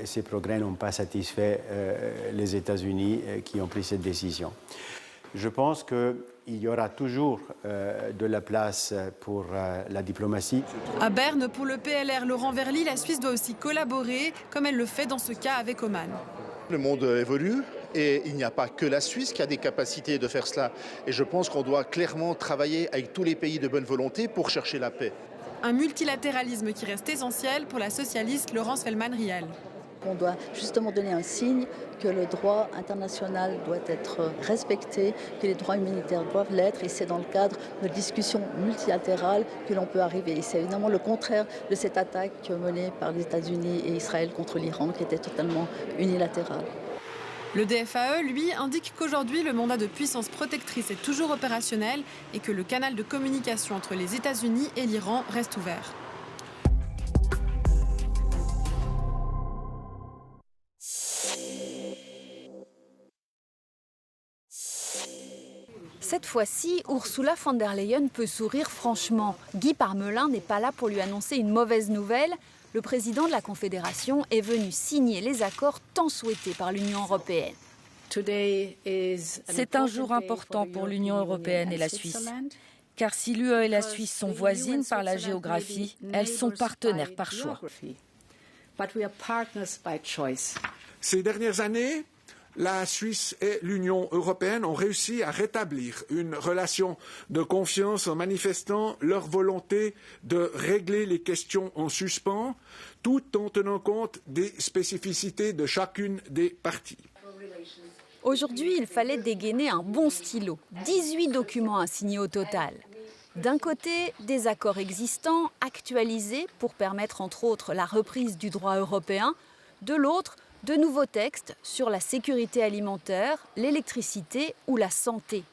ces progrès n'ont pas satisfait les États-Unis qui ont pris cette décision. Je pense qu'il y aura toujours de la place pour la diplomatie. À Berne, pour le PLR Laurent Verly, la Suisse doit aussi collaborer, comme elle le fait dans ce cas avec Oman. Le monde évolue et il n'y a pas que la Suisse qui a des capacités de faire cela. Et je pense qu'on doit clairement travailler avec tous les pays de bonne volonté pour chercher la paix. Un multilatéralisme qui reste essentiel pour la socialiste Laurence Feldman-Riel. On doit justement donner un signe que le droit international doit être respecté, que les droits humanitaires doivent l'être, et c'est dans le cadre de discussions multilatérales que l'on peut arriver. Et c'est évidemment le contraire de cette attaque menée par les États-Unis et Israël contre l'Iran, qui était totalement unilatérale. Le DFAE, lui, indique qu'aujourd'hui, le mandat de puissance protectrice est toujours opérationnel et que le canal de communication entre les États-Unis et l'Iran reste ouvert. Cette fois-ci, Ursula von der Leyen peut sourire franchement. Guy Parmelin n'est pas là pour lui annoncer une mauvaise nouvelle. Le président de la Confédération est venu signer les accords tant souhaités par l'Union européenne. C'est un jour important pour l'Union européenne et la Suisse. Car si l'UE et la Suisse sont voisines par la géographie, elles sont partenaires par choix. Ces dernières années, la Suisse et l'Union européenne ont réussi à rétablir une relation de confiance en manifestant leur volonté de régler les questions en suspens, tout en tenant compte des spécificités de chacune des parties. Aujourd'hui, il fallait dégainer un bon stylo. 18 documents à signer au total. D'un côté, des accords existants, actualisés pour permettre entre autres la reprise du droit européen. De l'autre, de nouveaux textes sur la sécurité alimentaire, l'électricité ou la santé.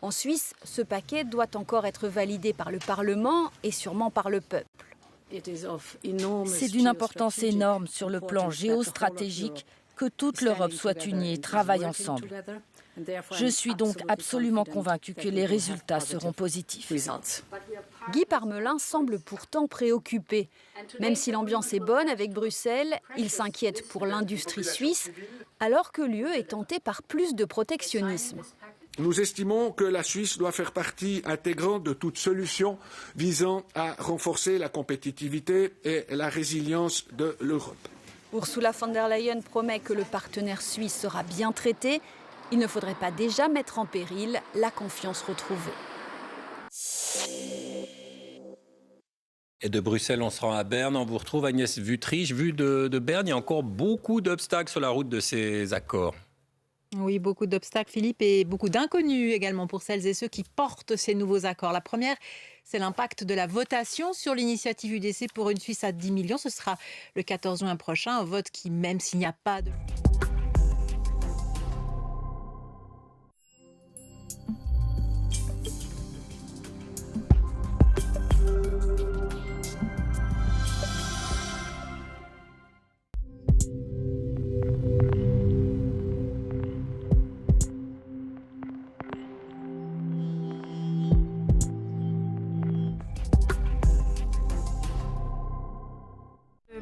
En Suisse, ce paquet doit encore être validé par le Parlement et sûrement par le peuple. C'est d'une importance énorme sur le plan géostratégique que toute l'Europe soit unie et travaille ensemble. Je suis donc absolument convaincue que les résultats seront positifs. Guy Parmelin semble pourtant préoccupé. Même si l'ambiance est bonne avec Bruxelles, il s'inquiète pour l'industrie suisse, alors que l'UE est tentée par plus de protectionnisme. Nous estimons que la Suisse doit faire partie intégrante de toute solution visant à renforcer la compétitivité et la résilience de l'Europe. Ursula von der Leyen promet que le partenaire suisse sera bien traité. Il ne faudrait pas déjà mettre en péril la confiance retrouvée. Et de Bruxelles, on se rend à Berne. On vous retrouve Agnès Wüthrich. Vu de Berne, il y a encore beaucoup d'obstacles sur la route de ces accords. Oui, beaucoup d'obstacles, Philippe, et beaucoup d'inconnus également pour celles et ceux qui portent ces nouveaux accords. La première, c'est l'impact de la votation sur l'initiative UDC pour une Suisse à 10 millions. Ce sera le 14 juin prochain, un vote qui, même s'il n'y a pas de...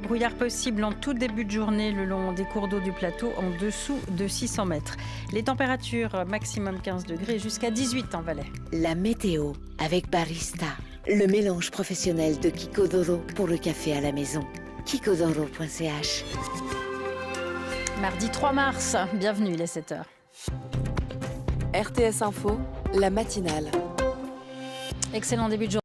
Brouillard possible en tout début de journée le long des cours d'eau du plateau en dessous de 600 mètres. Les températures maximum 15 degrés jusqu'à 18 en Valais. La météo avec Barista, le mélange professionnel de Kiko Doro pour le café à la maison. kikodoro.ch. Mardi 3 mars, bienvenue, il est 7h. RTS Info, la matinale. Excellent début de journée.